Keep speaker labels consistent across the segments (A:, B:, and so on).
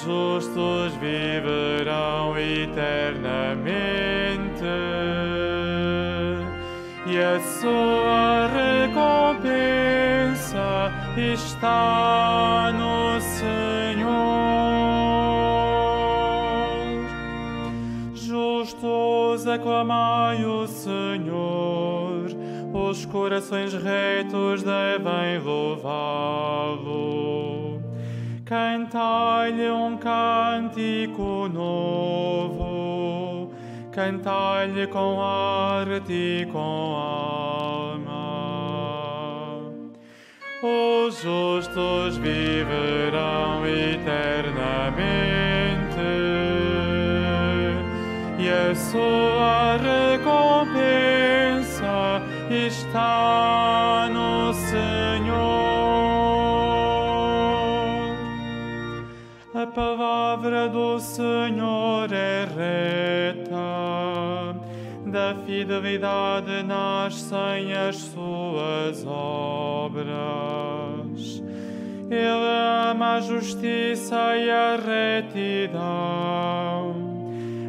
A: justos viverão eternamente, e a sua recompensa está no Senhor. Justos, aclamai o Senhor, os corações retos devem louvá-lo. Cantai-lhe um cântico novo, cantai-lhe com arte e com alma. Os justos viverão eternamente, e a sua recompensa está no Senhor. A palavra do Senhor é reta, da fidelidade nascem as suas obras. Ele ama a justiça e a retidão.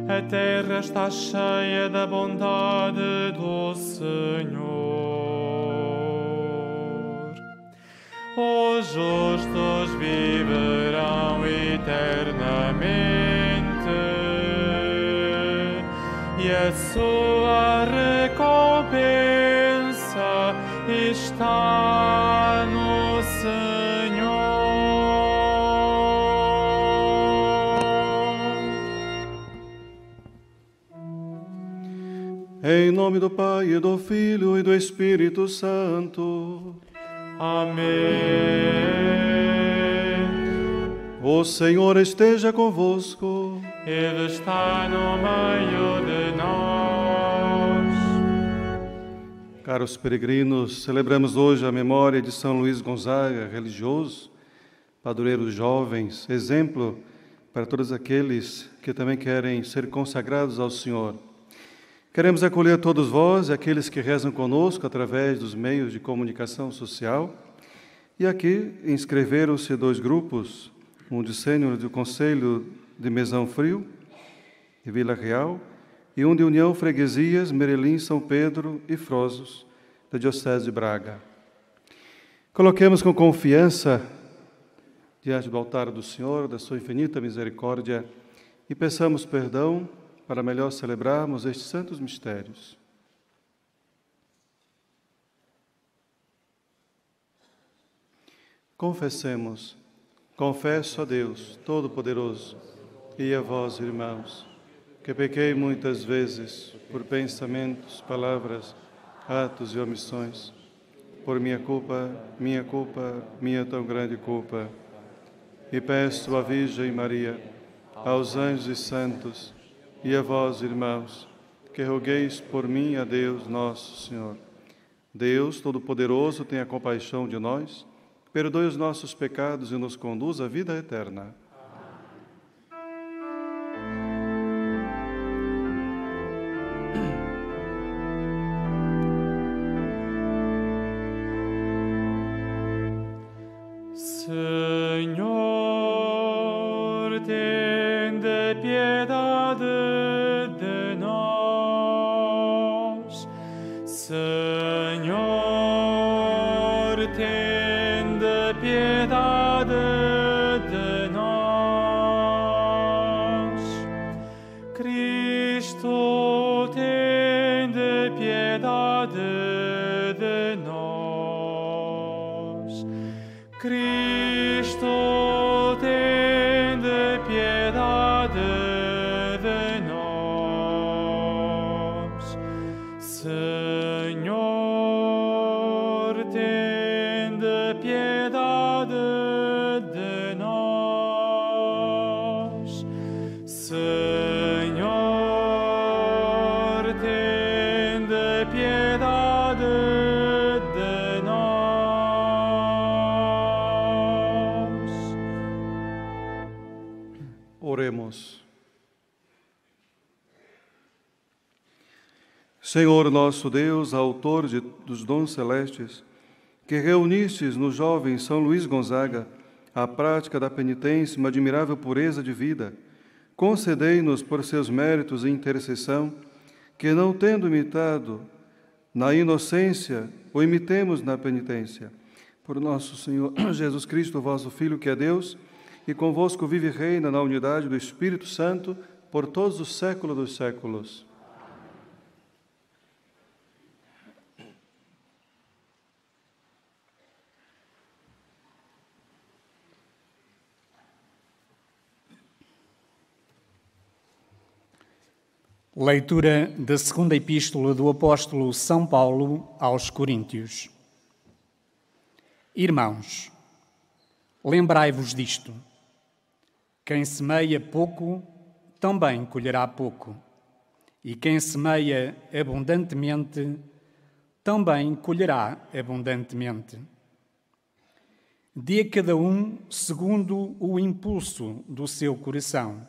A: A terra está cheia da bondade do Senhor. Os justos viverão eternamente, e a sua recompensa está no Senhor.
B: Em nome do Pai, e do Filho, e do Espírito Santo.
A: Amém.
B: O Senhor esteja convosco.
A: Ele está no meio de nós.
B: Caros peregrinos, celebramos hoje a memória de São Luís Gonzaga, religioso, padroeiro dos jovens, exemplo para todos aqueles que também querem ser consagrados ao Senhor. Queremos acolher todos vós e aqueles que rezam conosco através dos meios de comunicação social. E aqui inscreveram-se 2 grupos, um de sênior do Conselho de Mesão Frio, de Vila Real, e um de União Freguesias, Merelim, São Pedro e Frosos, da Diocese de Braga. Coloquemos com confiança diante do altar do Senhor, da sua infinita misericórdia, e peçamos perdão para melhor celebrarmos estes santos mistérios. Confessemos. Confesso a Deus Todo-Poderoso e a vós, irmãos, que pequei muitas vezes por pensamentos, palavras, atos e omissões, por minha culpa, minha tão grande culpa. E peço à Virgem Maria, aos anjos e santos, e a vós, irmãos, que rogueis por mim a Deus nosso Senhor. Deus Todo-Poderoso, tenha compaixão de nós, perdoe os nossos pecados e nos conduz à vida eterna.
A: Senhor, tende piedade de nós. Senhor, tende piedade de nós. Cristo, tende piedade de nós. Cristo, tende piedade de nós. Senhor, tende piedade de nós. Senhor, tende piedade de nós.
B: Oremos. Senhor nosso Deus, autor dos dons celestes, que reunistes no jovem São Luís Gonzaga à prática da penitência uma admirável pureza de vida, concedei-nos por seus méritos e intercessão, que não tendo imitado na inocência, o imitemos na penitência. Por nosso Senhor Jesus Cristo, vosso Filho, que é Deus, e convosco vive e reina na unidade do Espírito Santo, por todos os séculos dos séculos.
C: Leitura da segunda epístola do apóstolo São Paulo aos Coríntios. Irmãos, lembrai-vos disto. Quem semeia pouco, também colherá pouco. E quem semeia abundantemente, também colherá abundantemente. Dê a cada um segundo o impulso do seu coração,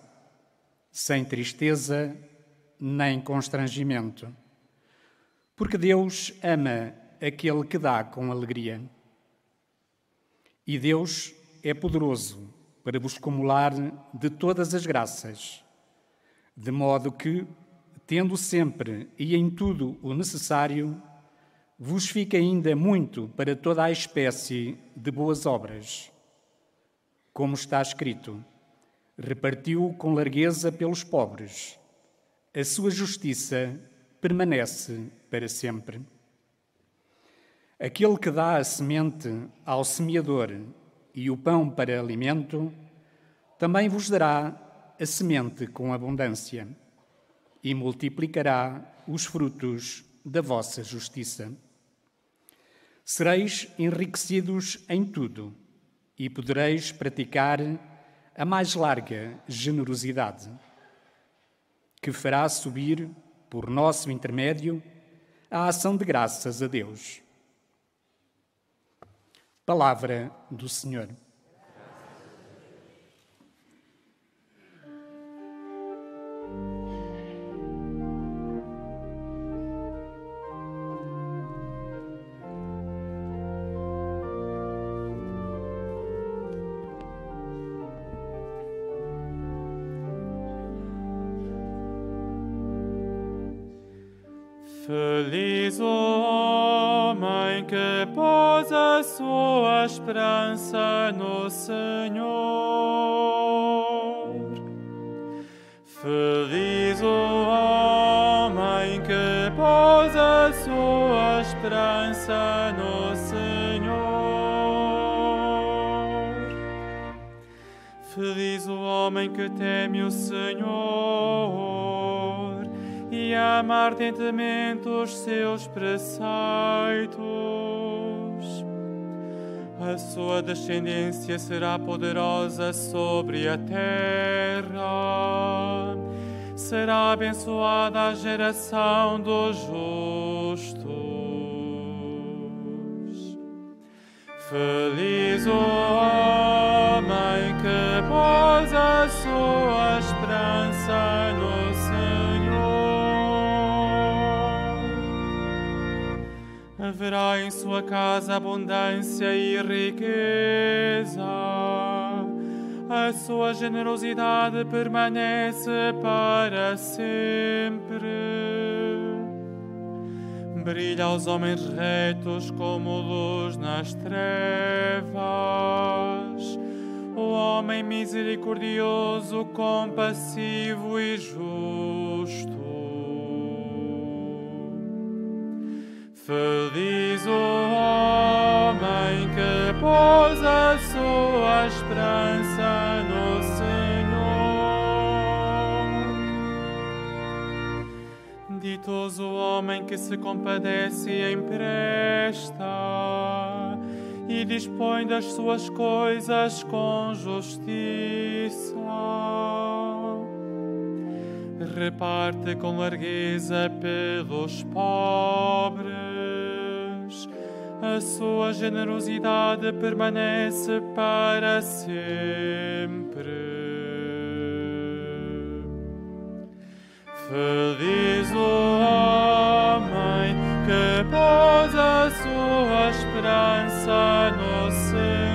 C: sem tristeza nem constrangimento, porque Deus ama aquele que dá com alegria. E Deus é poderoso para vos cumular de todas as graças, de modo que, tendo sempre e em tudo o necessário, vos fica ainda muito para toda a espécie de boas obras. Como está escrito, repartiu com largueza pelos pobres. A sua justiça permanece para sempre. Aquele que dá a semente ao semeador e o pão para alimento, também vos dará a semente com abundância e multiplicará os frutos da vossa justiça. Sereis enriquecidos em tudo e podereis praticar a mais larga generosidade, que fará subir, por nosso intermédio, a ação de graças a Deus. Palavra do Senhor.
A: Feliz o homem que pôs a sua esperança no Senhor. Feliz o homem que pôs a sua esperança no Senhor. Feliz o homem que teme o Senhor e ama ardentemente os seus preceitos. A sua descendência será poderosa sobre a terra. Será abençoada a geração dos justos. Feliz o homem que pôs a sua esperança no Senhor. Haverá em sua casa abundância e riqueza. A sua generosidade permanece para sempre. Brilha aos homens retos como luz nas trevas. O homem misericordioso, compassivo e justo. Feliz o homem que pôs a sua esperança no Senhor. Ditoso o homem que se compadece e empresta e dispõe das suas coisas com justiça. Reparte com largueza pelos pobres. A sua generosidade permanece para sempre. Feliz o homem que pôs a sua esperança no Senhor.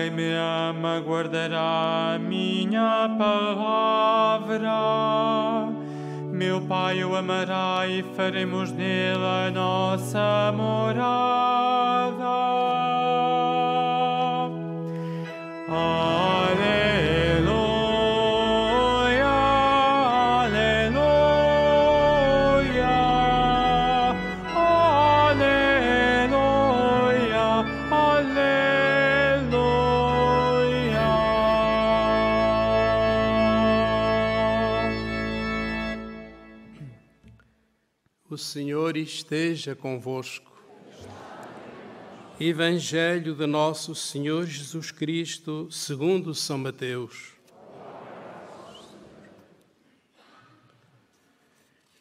A: alguém me ama, guardará a minha palavra. Meu Pai o amará e faremos nele a nossa morada. Aleluia, aleluia, aleluia, aleluia.
D: O Senhor esteja convosco. Evangelho de nosso Senhor Jesus Cristo, segundo São Mateus.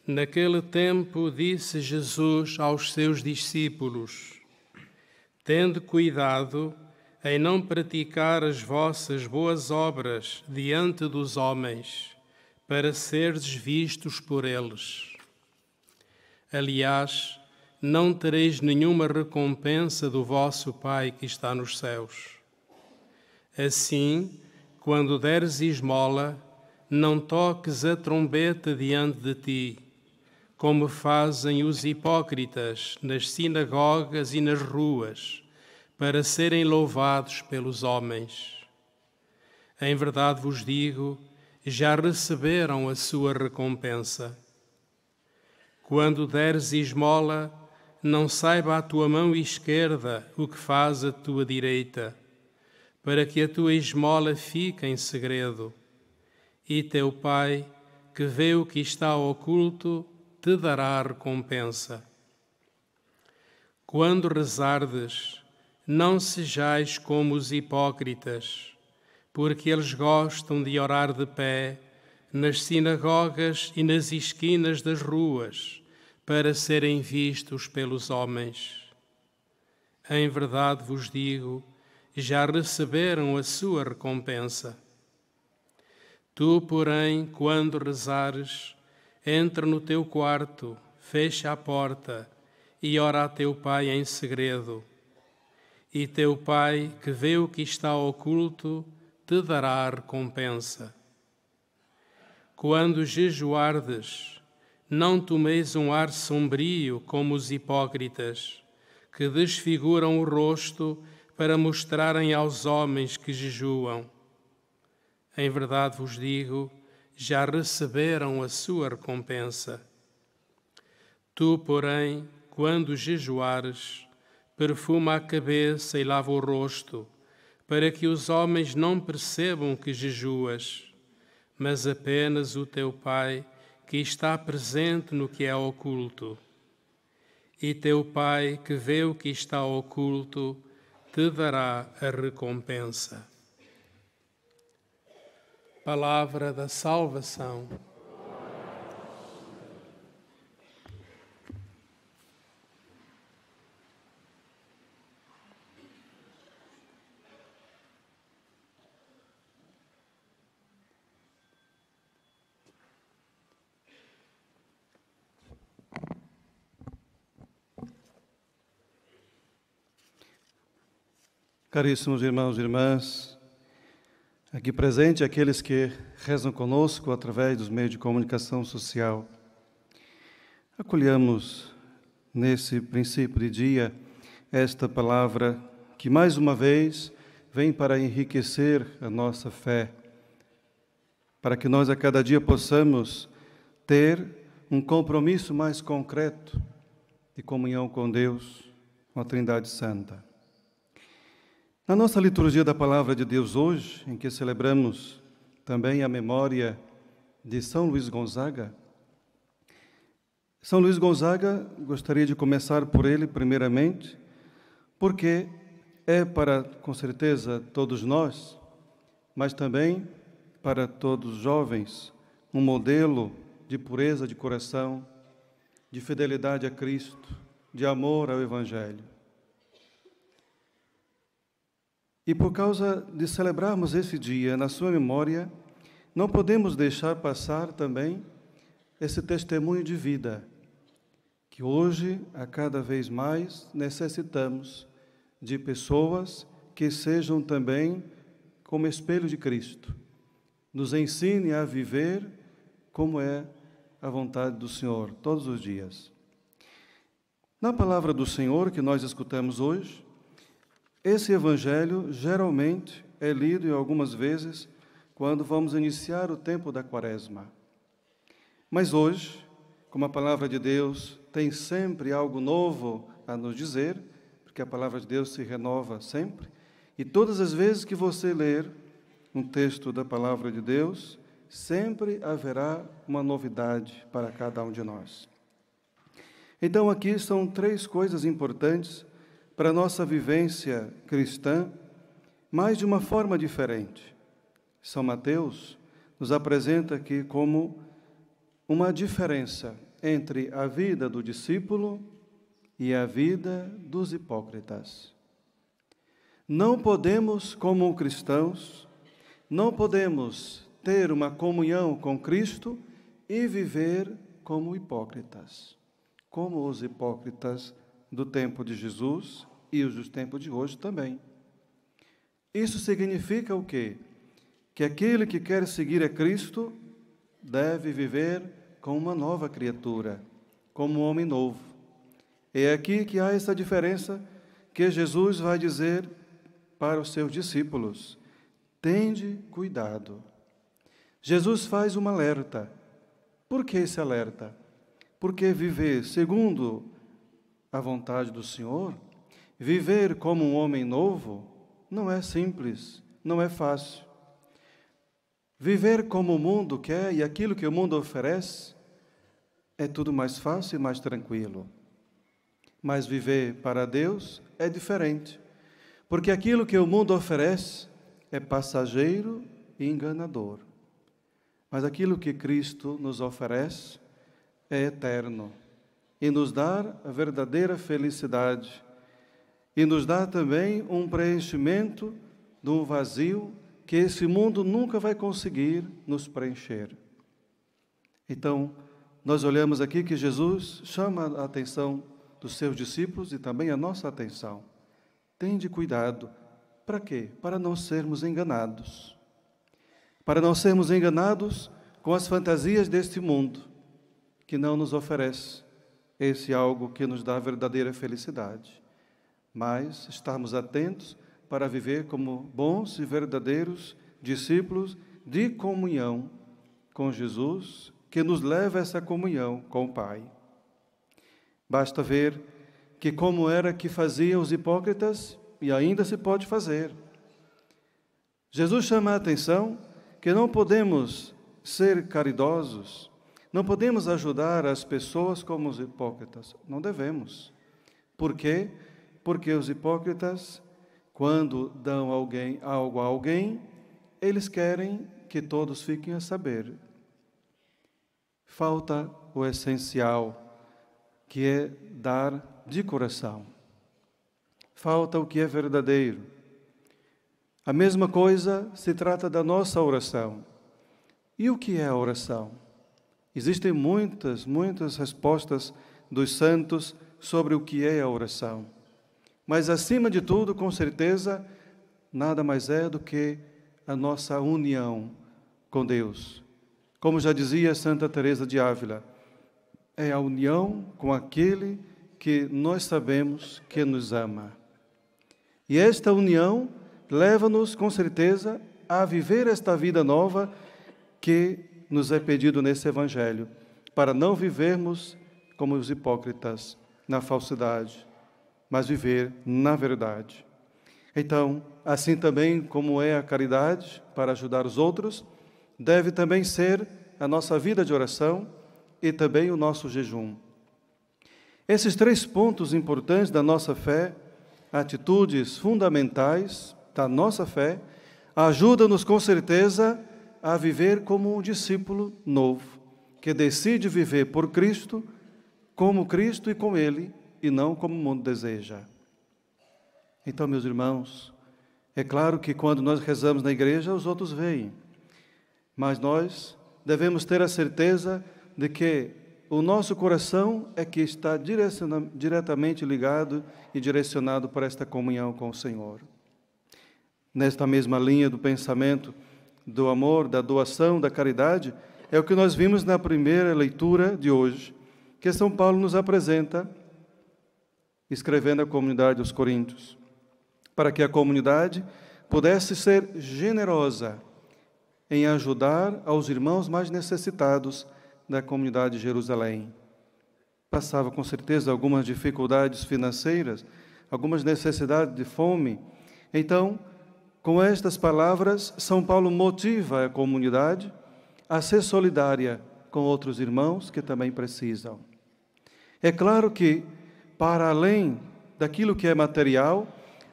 D: Naquele tempo disse Jesus aos seus discípulos: Tende cuidado em não praticar as vossas boas obras diante dos homens, para seres vistos por eles. Aliás, não tereis nenhuma recompensa do vosso Pai que está nos céus. Assim, quando deres esmola, não toques a trombeta diante de ti, como fazem os hipócritas nas sinagogas e nas ruas, para serem louvados pelos homens. Em verdade vos digo, já receberam a sua recompensa. Quando deres esmola, não saiba a tua mão esquerda o que faz a tua direita, para que a tua esmola fique em segredo. E teu Pai, que vê o que está oculto, te dará a recompensa. Quando rezardes, não sejais como os hipócritas, porque eles gostam de orar de pé nas sinagogas e nas esquinas das ruas, para serem vistos pelos homens. Em verdade vos digo, já receberam a sua recompensa. Tu, porém, quando rezares, entra no teu quarto, fecha a porta e ora a teu Pai em segredo. E teu Pai, que vê o que está oculto, te dará a recompensa. Quando jejuardes, não tomeis um ar sombrio como os hipócritas, que desfiguram o rosto para mostrarem aos homens que jejuam. Em verdade vos digo, já receberam a sua recompensa. Tu, porém, quando jejuares, perfuma a cabeça e lava o rosto, para que os homens não percebam que jejuas, mas apenas o teu Pai, que está presente no que é oculto. E teu Pai, que vê o que está oculto, te dará a recompensa. Palavra da salvação.
B: Caríssimos irmãos e irmãs, aqui presente aqueles que rezam conosco através dos meios de comunicação social, acolhamos nesse princípio de dia esta palavra que mais uma vez vem para enriquecer a nossa fé, para que nós a cada dia possamos ter um compromisso mais concreto de comunhão com Deus, com a Trindade Santa. Na nossa liturgia da Palavra de Deus hoje, em que celebramos também a memória de São Luís Gonzaga, gostaria de começar por ele primeiramente, porque é para, com certeza, todos nós, mas também para todos os jovens, um modelo de pureza de coração, de fidelidade a Cristo, de amor ao Evangelho. E por causa de celebrarmos esse dia na sua memória, não podemos deixar passar também esse testemunho de vida, que hoje, a cada vez mais, necessitamos de pessoas que sejam também como espelho de Cristo. Nos ensine a viver como é a vontade do Senhor, todos os dias. Na palavra do Senhor que nós escutamos hoje, esse evangelho geralmente é lido em algumas vezes quando vamos iniciar o tempo da Quaresma. Mas hoje, como a palavra de Deus tem sempre algo novo a nos dizer, porque a palavra de Deus se renova sempre, e todas as vezes que você ler um texto da palavra de Deus, sempre haverá uma novidade para cada um de nós. Então, aqui são 3 coisas importantes para a nossa vivência cristã, mas de uma forma diferente. São Mateus nos apresenta aqui como uma diferença entre a vida do discípulo e a vida dos hipócritas. Não podemos, como cristãos, não podemos ter uma comunhão com Cristo e viver como hipócritas, como os hipócritas do tempo de Jesus e os do tempo de hoje também. Isso significa o quê? Que aquele que quer seguir a Cristo deve viver como uma nova criatura, como um homem novo. É aqui que há essa diferença que Jesus vai dizer para os seus discípulos: tende cuidado. Jesus faz um alerta. Por que esse alerta? Porque viver segundo a vontade do Senhor, viver como um homem novo, não é simples, não é fácil. Viver como o mundo quer e aquilo que o mundo oferece é tudo mais fácil e mais tranquilo. Mas viver para Deus é diferente, porque aquilo que o mundo oferece é passageiro e enganador. Mas aquilo que Cristo nos oferece é eterno e nos dá a verdadeira felicidade e nos dá também um preenchimento de um vazio que esse mundo nunca vai conseguir nos preencher. Então, nós olhamos aqui que Jesus chama a atenção dos seus discípulos e também a nossa atenção. Tende cuidado. Para quê? Para não sermos enganados. Para não sermos enganados com as fantasias deste mundo, que não nos oferece esse algo que nos dá a verdadeira felicidade. Mas estarmos atentos para viver como bons e verdadeiros discípulos de comunhão com Jesus, que nos leva a essa comunhão com o Pai. Basta ver que como era que faziam os hipócritas, e ainda se pode fazer. Jesus chama a atenção que não podemos ser caridosos, não podemos ajudar as pessoas como os hipócritas, não devemos. Por quê? Porque os hipócritas, quando dão algo a alguém, eles querem que todos fiquem a saber. Falta o essencial, que é dar de coração. Falta o que é verdadeiro. A mesma coisa se trata da nossa oração. E o que é a oração? Existem muitas respostas dos santos sobre o que é a oração. Mas, acima de tudo, com certeza, nada mais é do que a nossa união com Deus. Como já dizia Santa Teresa de Ávila, é a união com aquele que nós sabemos que nos ama. E esta união leva-nos, com certeza, a viver esta vida nova que nos é pedido nesse Evangelho, para não vivermos como os hipócritas, na falsidade, mas viver na verdade. Então, assim também como é a caridade para ajudar os outros, deve também ser a nossa vida de oração e também o nosso jejum. Esses 3 pontos importantes da nossa fé, atitudes fundamentais da nossa fé, ajudam-nos com certeza a viver como um discípulo novo, que decide viver por Cristo, como Cristo e com Ele, e não como o mundo deseja. Então, meus irmãos, é claro que quando nós rezamos na igreja, os outros veem, mas nós devemos ter a certeza de que o nosso coração é que está diretamente ligado e direcionado para esta comunhão com o Senhor. nesta mesma linha do pensamento, do amor, da doação, da caridade, é o que nós vimos na primeira leitura de hoje, que São Paulo nos apresenta, escrevendo à comunidade dos Coríntios, para que a comunidade pudesse ser generosa em ajudar aos irmãos mais necessitados da comunidade de Jerusalém. Passava com certeza algumas dificuldades financeiras, algumas necessidades de fome. Então, com estas palavras, São Paulo motiva a comunidade a ser solidária com outros irmãos que também precisam. É claro que, para além daquilo que é material,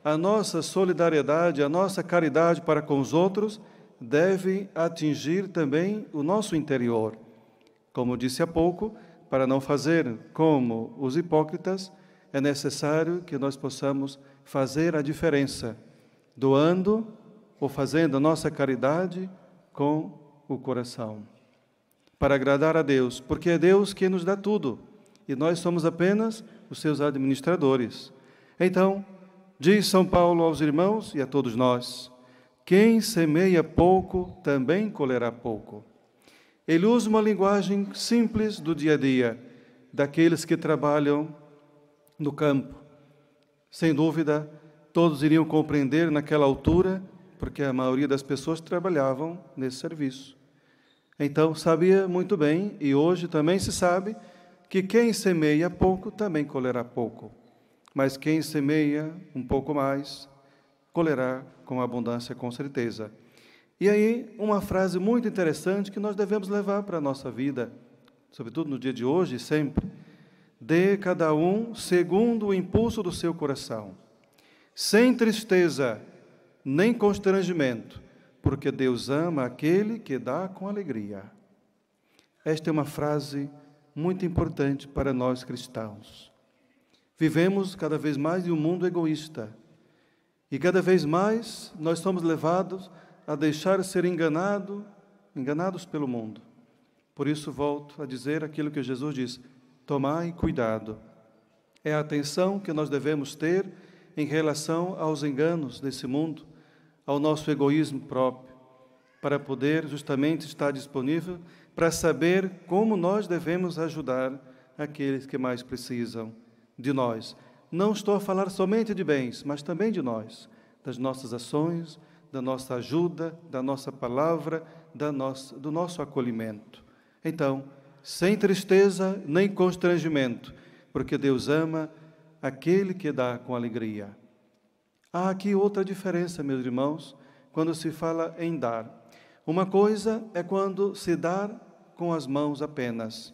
B: a nossa solidariedade, a nossa caridade para com os outros deve atingir também o nosso interior. Como disse há pouco, para não fazer como os hipócritas, é necessário que nós possamos fazer a diferença, doando ou fazendo a nossa caridade com o coração, para agradar a Deus, porque é Deus que nos dá tudo, e nós somos apenas os seus administradores. Então, diz São Paulo aos irmãos e a todos nós: quem semeia pouco, também colherá pouco. Ele usa uma linguagem simples do dia a dia, daqueles que trabalham no campo. Sem dúvida, todos iriam compreender naquela altura, porque a maioria das pessoas trabalhavam nesse serviço. Então, sabia muito bem, e hoje também se sabe, que quem semeia pouco, também colherá pouco. Mas quem semeia um pouco mais, colherá com abundância, com certeza. E aí, uma frase muito interessante que nós devemos levar para a nossa vida, sobretudo no dia de hoje e sempre: dê cada um segundo o impulso do seu coração, sem tristeza nem constrangimento, porque Deus ama aquele que dá com alegria. Esta é uma frase muito importante para nós cristãos. Vivemos cada vez mais em um mundo egoísta, e cada vez mais nós somos levados a deixar ser enganados pelo mundo. Por isso volto a dizer aquilo que Jesus diz: tomai cuidado. É a atenção que nós devemos ter em relação aos enganos desse mundo, ao nosso egoísmo próprio, para poder justamente estar disponível para saber como nós devemos ajudar aqueles que mais precisam de nós. Não estou a falar somente de bens, mas também de nós, das nossas ações, da nossa ajuda, da nossa palavra, do nosso acolhimento. Então, sem tristeza nem constrangimento, porque Deus ama aquele que dá com alegria. Há aqui outra diferença, meus irmãos, quando se fala em dar. Uma coisa é quando se dá com as mãos apenas.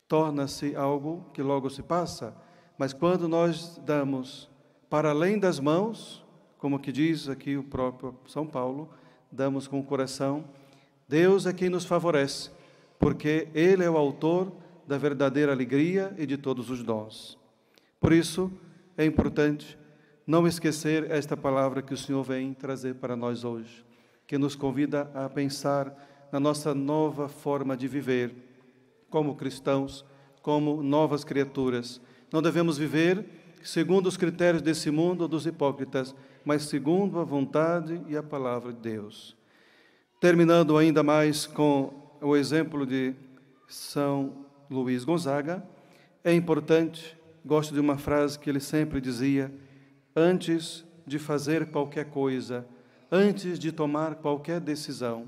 B: Torna-se algo que logo se passa, mas quando nós damos para além das mãos, como que diz aqui o próprio São Paulo, damos com o coração, Deus é quem nos favorece, porque Ele é o autor da verdadeira alegria e de todos os dons. Por isso, é importante não esquecer esta palavra que o Senhor vem trazer para nós hoje, que nos convida a pensar na nossa nova forma de viver, como cristãos, como novas criaturas. Não devemos viver segundo os critérios desse mundo ou dos hipócritas, mas segundo a vontade e a palavra de Deus. Terminando ainda mais com o exemplo de São Luís Gonzaga, é importante, gosto de uma frase que ele sempre dizia: antes de fazer qualquer coisa, antes de tomar qualquer decisão,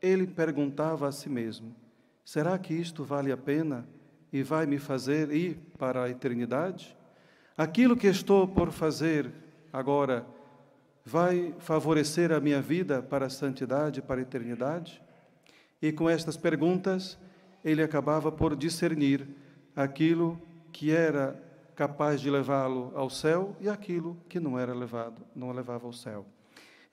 B: ele perguntava a si mesmo: será que isto vale a pena e vai me fazer ir para a eternidade? Aquilo que estou por fazer agora vai favorecer a minha vida para a santidade, para a eternidade? E com estas perguntas, ele acabava por discernir aquilo que era capaz de levá-lo ao céu e aquilo que não levava ao céu.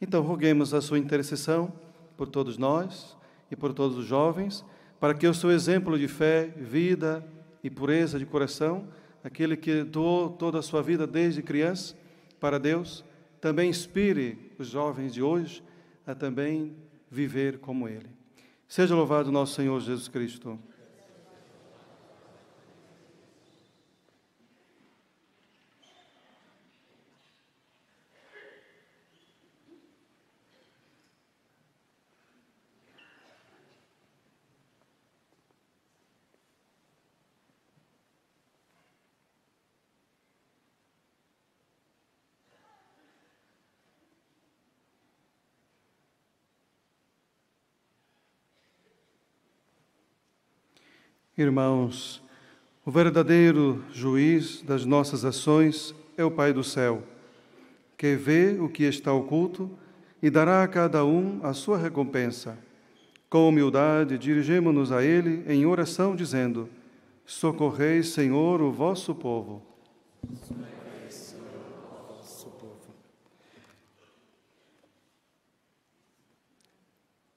B: Então, roguemos a sua intercessão por todos nós e por todos os jovens, para que o seu exemplo de fé, vida e pureza de coração, aquele que doou toda a sua vida desde criança para Deus, também inspire os jovens de hoje a também viver como ele. Seja louvado nosso Senhor Jesus Cristo. Irmãos, o verdadeiro juiz das nossas ações é o Pai do céu, que vê o que está oculto e dará a cada um a sua recompensa. Com humildade, dirigemo-nos a Ele em oração, dizendo: socorrei, Senhor, o vosso povo.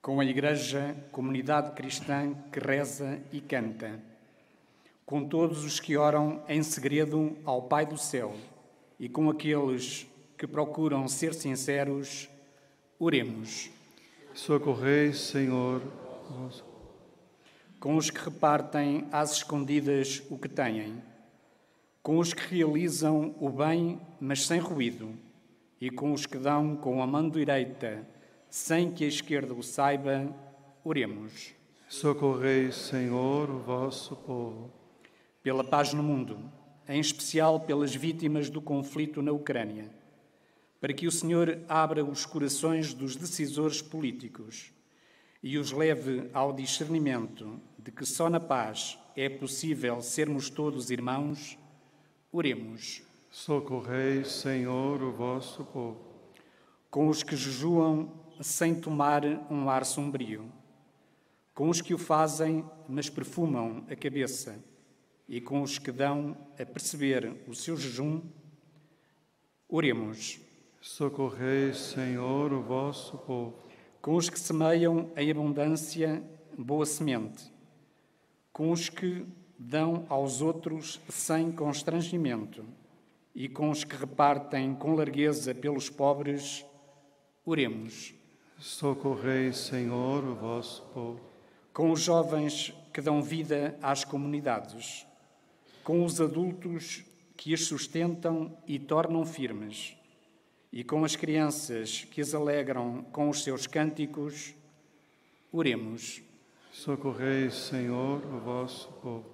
C: Com a Igreja, comunidade cristã que reza e canta, com todos os que oram em segredo ao Pai do céu e com aqueles que procuram ser sinceros, oremos.
B: Socorrei, Senhor, vosso...
C: Com os que repartem às escondidas o que têm, com os que realizam o bem, mas sem ruído, e com os que dão com a mão direita, sem que a esquerda o saiba, oremos.
B: Socorrei, Senhor, o vosso povo.
C: Pela paz no mundo, em especial pelas vítimas do conflito na Ucrânia, para que o Senhor abra os corações dos decisores políticos e os leve ao discernimento de que só na paz é possível sermos todos irmãos, oremos.
B: Socorrei, Senhor, o vosso povo.
C: Com os que jejuam sem tomar um ar sombrio, com os que o fazem, mas perfumam a cabeça, e com os que dão a perceber o seu jejum, oremos.
B: Socorrei, Senhor, o vosso povo.
C: Com os que semeiam em abundância boa semente, com os que dão aos outros sem constrangimento, e com os que repartem com largueza pelos pobres, oremos.
B: Socorrei, Senhor, o vosso povo.
C: Com os jovens que dão vida às comunidades, com os adultos que as sustentam e tornam firmes, e com as crianças que as alegram com os seus cânticos, oremos.
B: Socorrei, Senhor, o vosso povo.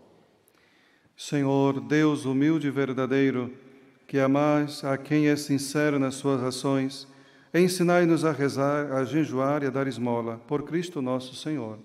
B: Senhor, Deus humilde e verdadeiro, que amais a quem é sincero nas suas ações, ensinai-nos a rezar, a jejuar e a dar esmola, por Cristo nosso Senhor.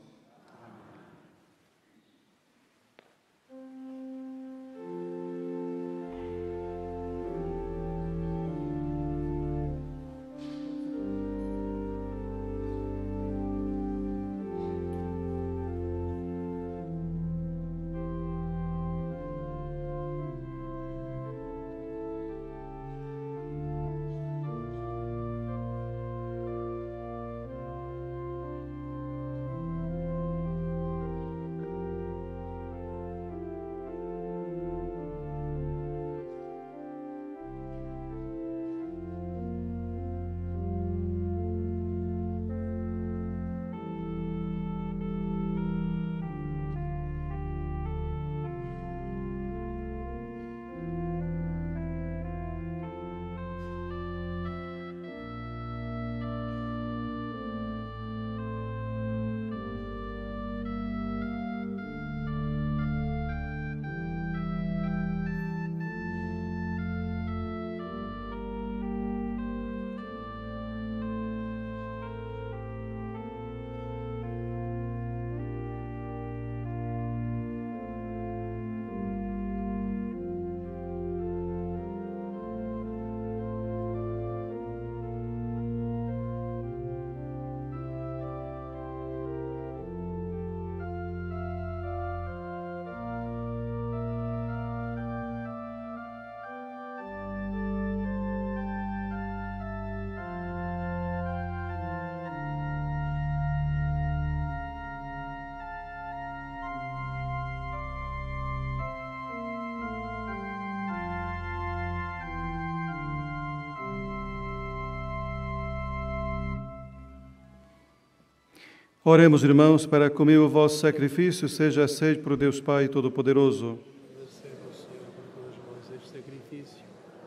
B: Oremos, irmãos, para que o vosso sacrifício seja aceito por Deus Pai Todo-Poderoso.
D: Receba o Senhor por tuas mãos este sacrifício,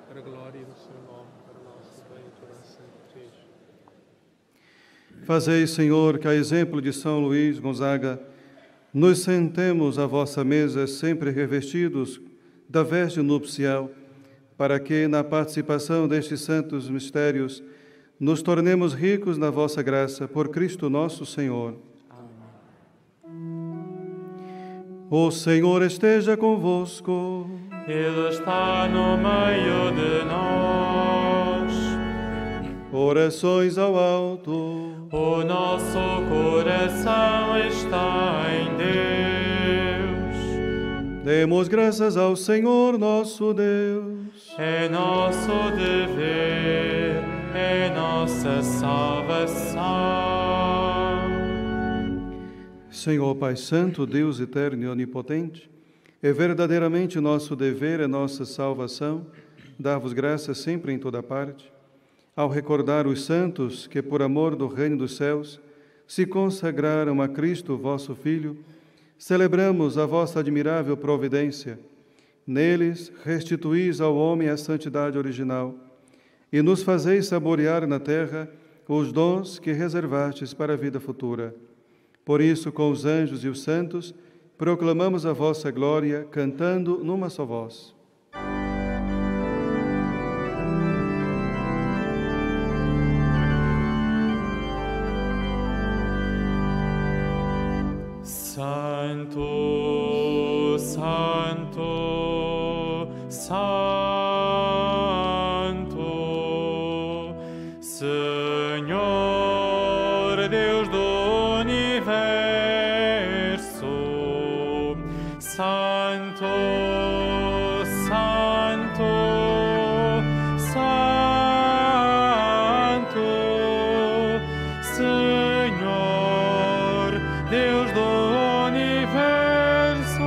D: para a glória do seu nome, para o nosso bem e toda a santa igreja.
B: Fazei, Senhor, que a exemplo de São Luís Gonzaga, nos sentemos à vossa mesa sempre revestidos da veste nupcial, para que, na participação destes santos mistérios, nos tornemos ricos na vossa graça, por Cristo nosso Senhor. Amém. O Senhor esteja convosco.
A: Ele está no meio de nós.
B: Orações ao alto.
A: O nosso coração está em Deus.
B: Demos graças ao Senhor nosso Deus.
A: É nosso dever, é nossa salvação.
B: Senhor Pai Santo, Deus eterno e onipotente, é verdadeiramente nosso dever, é nossa salvação, dar-vos graças sempre em toda parte, ao recordar os santos que, por amor do reino dos céus, se consagraram a Cristo, vosso Filho, celebramos a vossa admirável providência. Neles restituís ao homem a santidade original e nos fazeis saborear na terra os dons que reservastes para a vida futura. Por isso, com os anjos e os santos, proclamamos a vossa glória, cantando numa só voz.
A: Santo, Santo, Santo, Senhor Deus do universo, Santo, Santo, Santo, Senhor Deus do universo,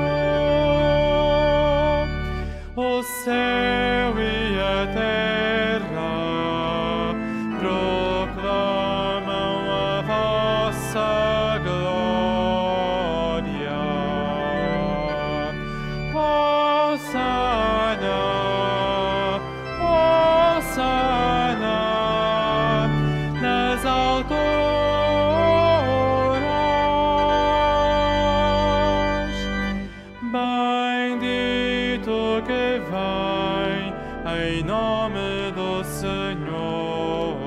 A: o céu e a terra proclamam a vossa glória. Hosana, Hosana, nas alturas. Bendito que vem em nome do Senhor.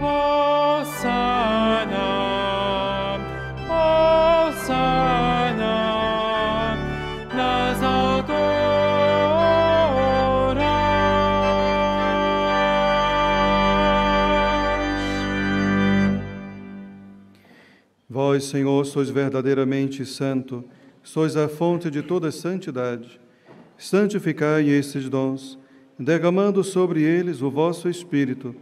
A: Hosana, Hosana, nas alturas.
B: Vós, Senhor, sois verdadeiramente santo, sois a fonte de toda santidade. Santificai esses dons, derramando sobre eles o vosso Espírito,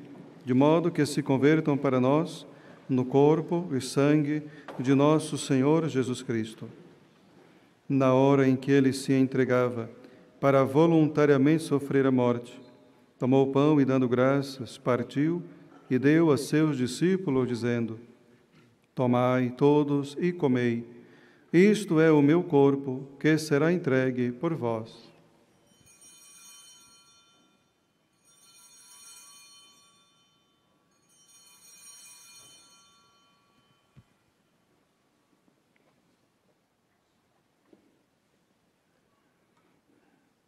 B: de modo que se convertam para nós no corpo e sangue de nosso Senhor Jesus Cristo. Na hora em que ele se entregava para voluntariamente sofrer a morte, tomou o pão e, dando graças, partiu e deu a seus discípulos, dizendo: Tomai todos e comei. Isto é o meu corpo, que será entregue por vós.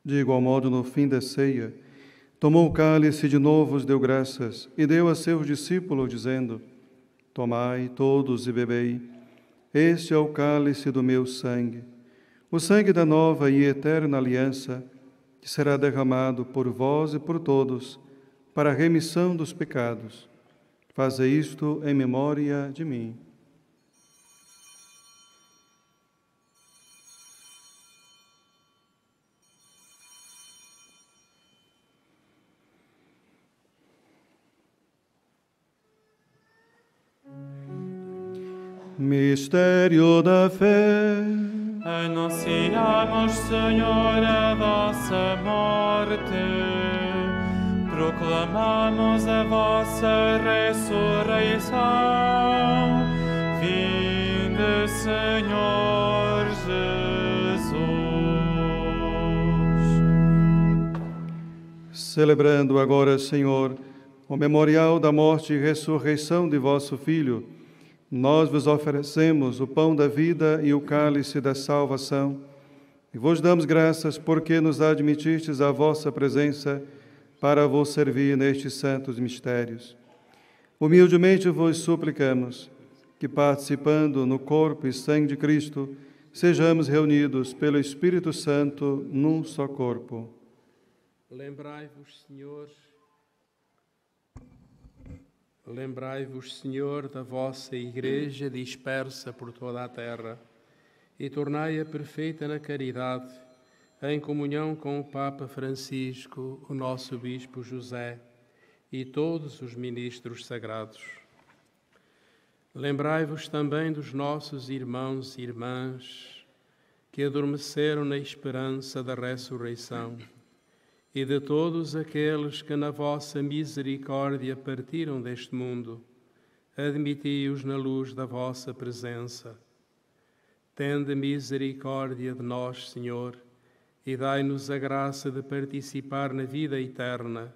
B: De igual modo, no fim da ceia, tomou o cálice de novo, os deu graças, e deu a seus discípulos, dizendo: Tomai todos e bebei. Este é o cálice do meu sangue, o sangue da nova e eterna aliança, que será derramado por vós e por todos, para a remissão dos pecados. Fazei isto em memória de mim. Mistério da fé.
A: Anunciamos, Senhor, a vossa morte, proclamamos a vossa ressurreição. Vinde, Senhor Jesus.
B: Celebrando agora, Senhor, o memorial da morte e ressurreição de vosso Filho, nós vos oferecemos o pão da vida e o cálice da salvação, e vos damos graças porque nos admitistes à vossa presença para vos servir nestes santos mistérios. Humildemente vos suplicamos que, participando no corpo e sangue de Cristo, sejamos reunidos pelo Espírito Santo num só corpo.
D: Lembrai-vos, Senhor, da vossa Igreja dispersa por toda a terra e tornai-a perfeita na caridade, em comunhão com o Papa Francisco, o nosso Bispo José e todos os ministros sagrados. Lembrai-vos também dos nossos irmãos e irmãs que adormeceram na esperança da ressurreição e de todos aqueles que na vossa misericórdia partiram deste mundo. Admiti-os na luz da vossa presença. Tende misericórdia de nós, Senhor, e dai-nos a graça de participar na vida eterna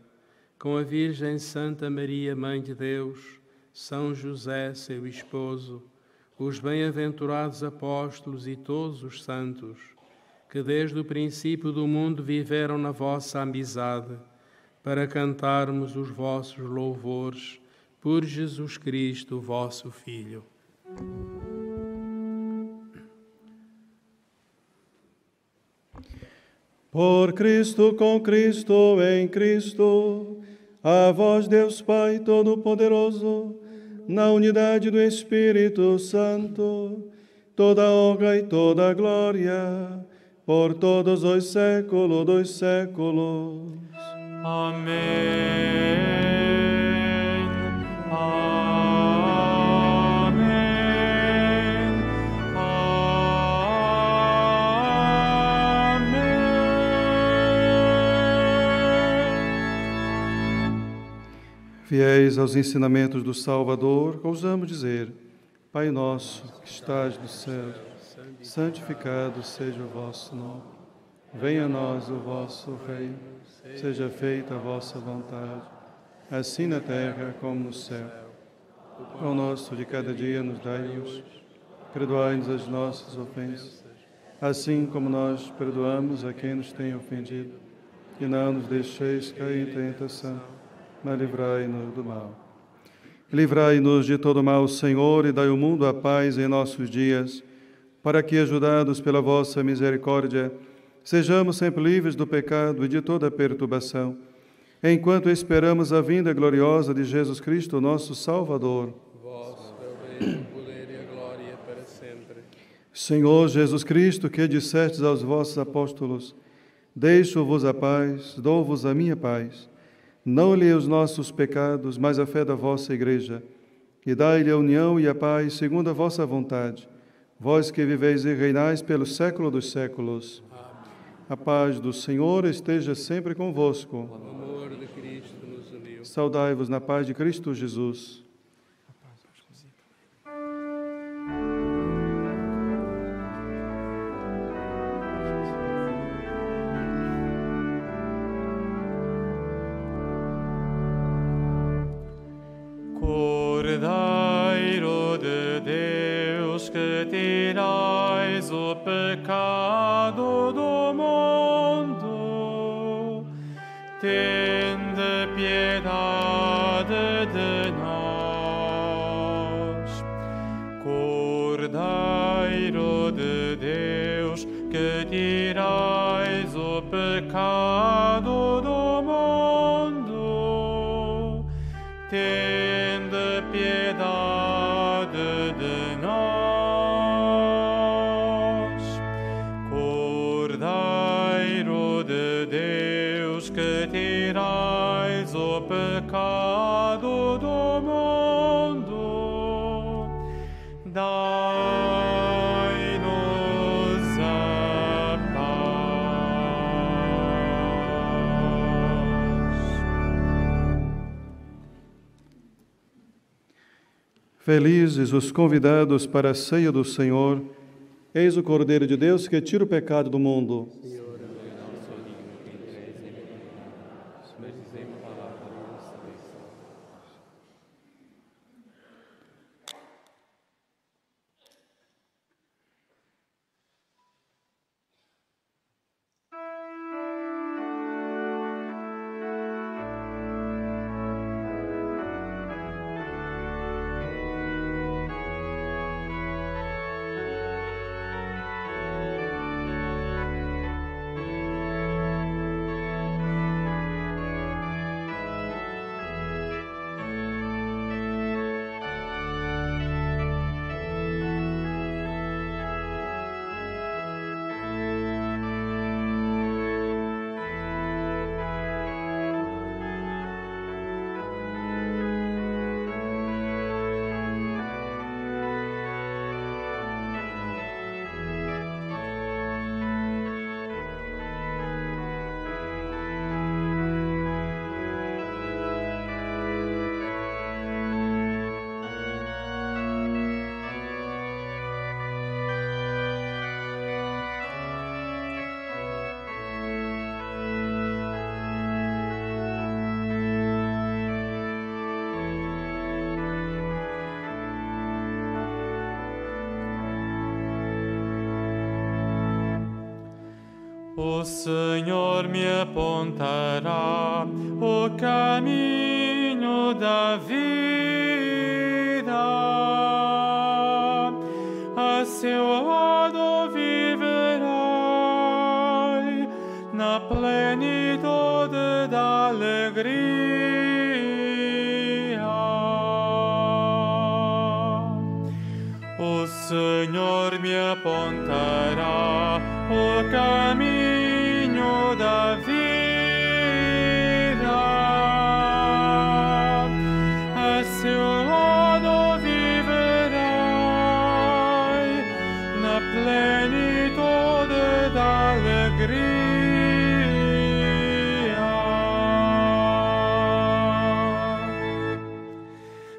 D: com a Virgem Santa Maria, Mãe de Deus, São José, seu esposo, os bem-aventurados apóstolos e todos os santos, que desde o princípio do mundo viveram na vossa amizade, para cantarmos os vossos louvores por Jesus Cristo, vosso Filho.
B: Por Cristo, com Cristo, em Cristo, a vós, Deus Pai Todo-Poderoso, na unidade do Espírito Santo, toda honra e toda glória, por todos os séculos dos séculos.
A: Amém.
B: Fiéis aos ensinamentos do Salvador, ousamos dizer: Pai nosso, que estás no céu, santificado seja o vosso nome. Venha a nós o vosso reino, seja feita a vossa vontade, assim na terra como no céu. O pão nosso de cada dia nos dai hoje. Perdoai-nos as nossas ofensas, assim como nós perdoamos a quem nos tem ofendido. E não nos deixeis cair em tentação, mas livrai-nos do mal. Livrai-nos de todo mal, Senhor, e dai ao mundo a paz em nossos dias, para que, ajudados pela vossa misericórdia, sejamos sempre livres do pecado e de toda perturbação, enquanto esperamos a vinda gloriosa de Jesus Cristo, nosso Salvador.
D: Vós é o reino, o poder e a glória para sempre.
B: Senhor Jesus Cristo, que dissestes aos vossos apóstolos: deixo-vos a paz, dou-vos a minha paz. Não lhe os nossos pecados, mas a fé da vossa Igreja, e dai-lhe a união e a paz segundo a vossa vontade, vós que viveis e reinais pelo século dos séculos.
D: Amém.
B: A paz do Senhor esteja sempre convosco.
D: O amor de Cristo nos uniu.
B: Saudai-vos na paz de Cristo Jesus.
A: Cordeiro de Deus, que tirais o pecado do mundo, tende piedade de nós. Cordeiro de Deus, que tirais o pecado do mundo, tende piedade de nós. Cordeiro de Deus, que tirais o pecado do mundo, dai-nos a paz.
B: Felizes os convidados para a ceia do Senhor. Eis o Cordeiro de Deus que tira o pecado do mundo.
A: O Senhor me apontará o caminho da vida. A seu lado viverei na plenitude da alegria. O Senhor me apontará o caminho da vida. A seu lado viverei na plenitude da alegria.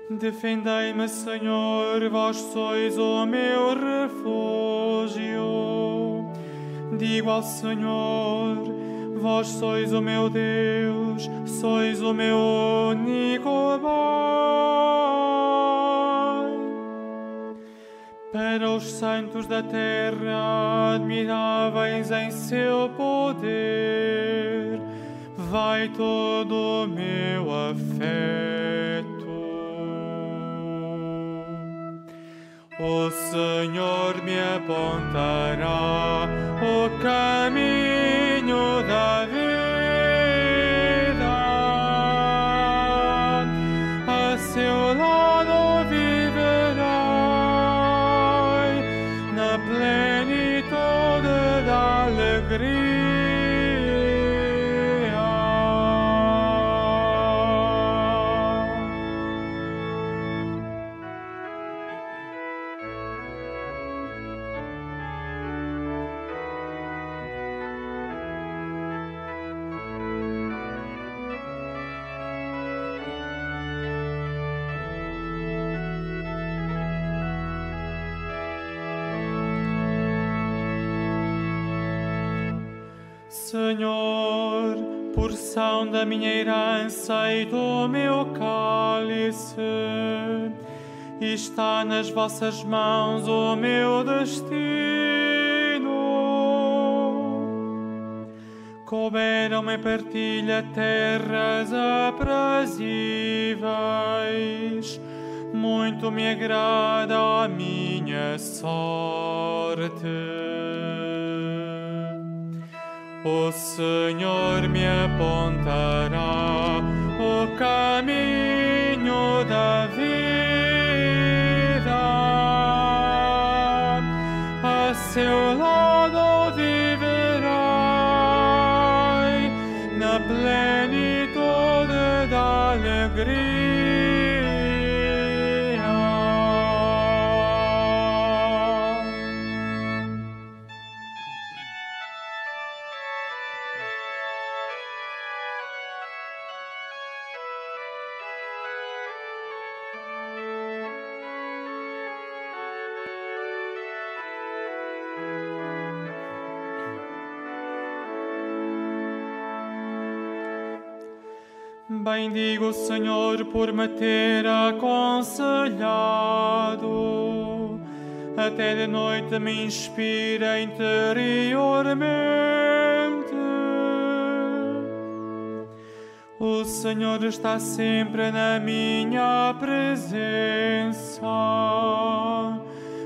A: Defendei-me, Senhor, vós sois o meu refúgio. Digo ao Senhor, vós sois o meu Deus, sois o meu único bem. Para os santos da terra, admiráveis em seu poder, vai todo o meu afeto. O Senhor me apontará o caminho da vida. A seu lado viverei na plenitude da alegria. Senhor, porção da minha herança e do meu cálice, está nas vossas mãos o meu destino. Couberam-me em partilha terras aprazíveis, muito me agrada a minha sorte. O Senhor me apontará o caminho da vida. A seu lado viverei na plenitude da alegria. Bendigo o Senhor por me ter aconselhado, até de noite me inspira interiormente. O Senhor está sempre na minha presença,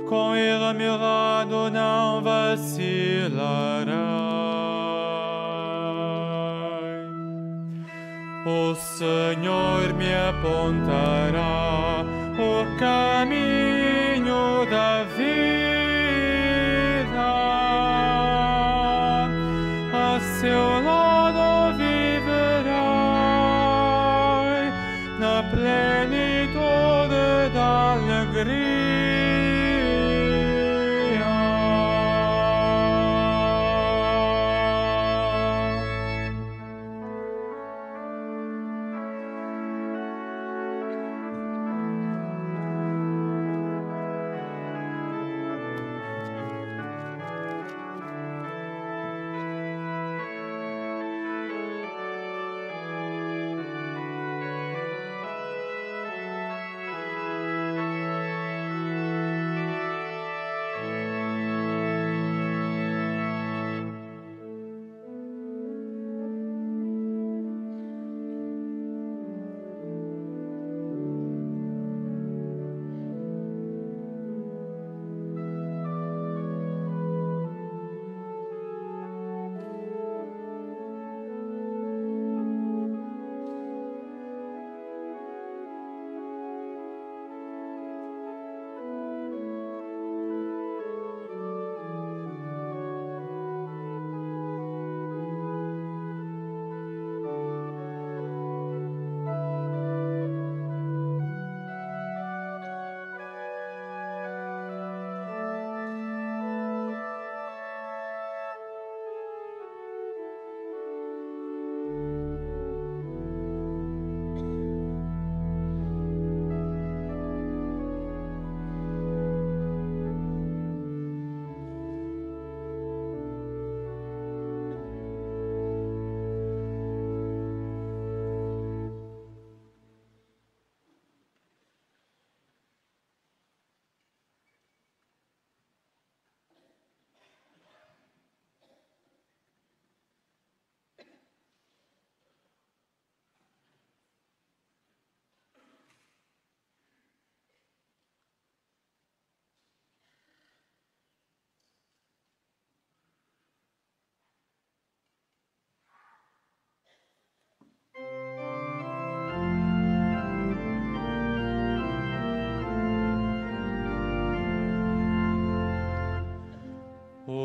A: com Ele a meu lado não vacilarei. O Senhor me apontará o caminho da vida. A seu lado viverei na plenitude da alegria.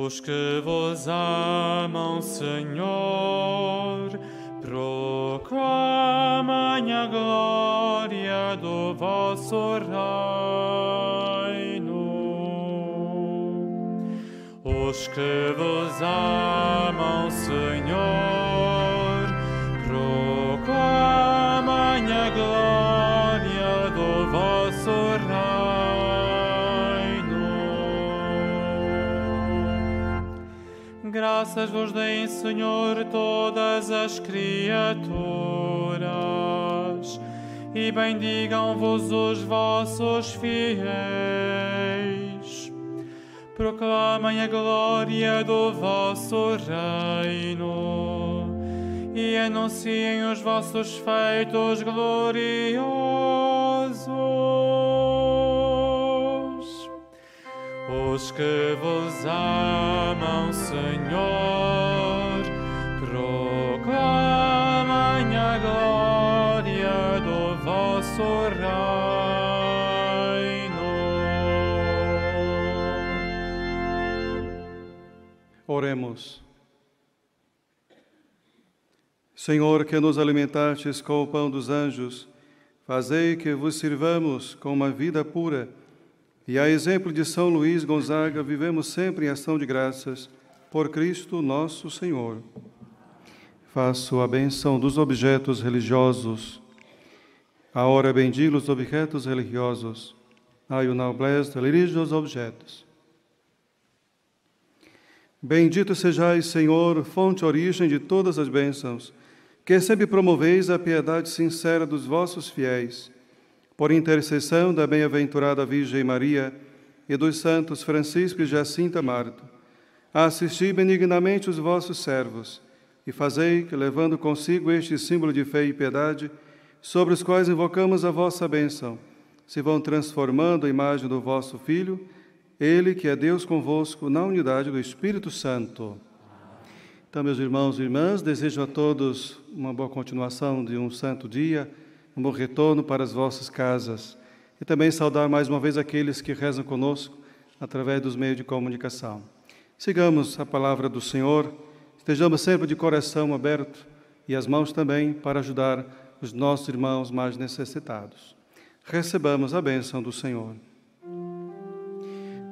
A: Os que vos amam, Senhor, proclamem a glória do vosso reino. Os que vos amam, Senhor, proclamem a glória do vosso reino. Graças vos deem, Senhor, todas as criaturas, e bendigam-vos os vossos fiéis. Proclamem a glória do vosso reino e anunciem os vossos feitos gloriosos. Os que vos amam, Senhor, proclamem a glória do vosso reino.
B: Oremos. Senhor, que nos alimentastes com o pão dos anjos, fazei que vos sirvamos com uma vida pura, e a exemplo de São Luís Gonzaga, vivemos sempre em ação de graças, por Cristo nosso Senhor. Faço a benção dos objetos religiosos. Agora bendigo os objetos religiosos. Ai, o noblesse de religiosos objetos. Bendito sejais, Senhor, fonte e origem de todas as bênçãos, que sempre promoveis a piedade sincera dos vossos fiéis. Por intercessão da bem-aventurada Virgem Maria e dos santos Francisco e Jacinta Marto, assisti benignamente os vossos servos e fazei que, levando consigo este símbolo de fé e piedade, sobre os quais invocamos a vossa bênção, se vão transformando a imagem do vosso Filho, Ele que é Deus convosco, na unidade do Espírito Santo. Então, meus irmãos e irmãs, desejo a todos uma boa continuação de um santo dia, um bom retorno para as vossas casas. E também saudar mais uma vez aqueles que rezam conosco através dos meios de comunicação. Sigamos a palavra do Senhor, estejamos sempre de coração aberto e as mãos também para ajudar os nossos irmãos mais necessitados. Recebamos a bênção do Senhor.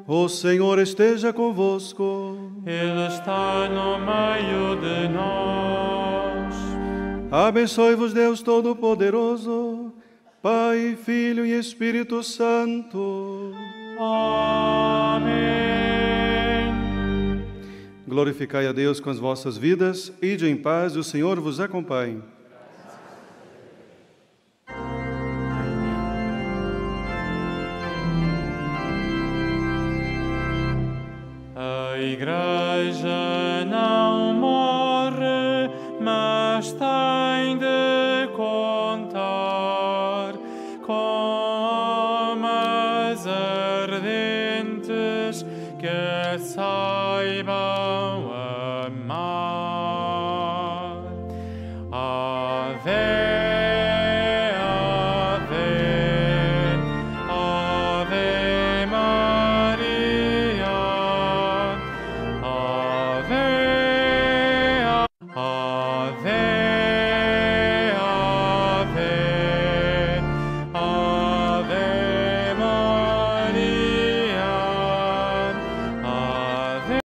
B: O Senhor esteja convosco.
A: Ele está no meio de nós.
B: Abençoe-vos Deus Todo-Poderoso, Pai, Filho e Espírito Santo.
A: Amém.
B: Glorificai a Deus com as vossas vidas, ide em paz, e o Senhor vos acompanhe.
A: A Igreja não morre, mas tem de contar com almas ardentes que saibam amar. Ave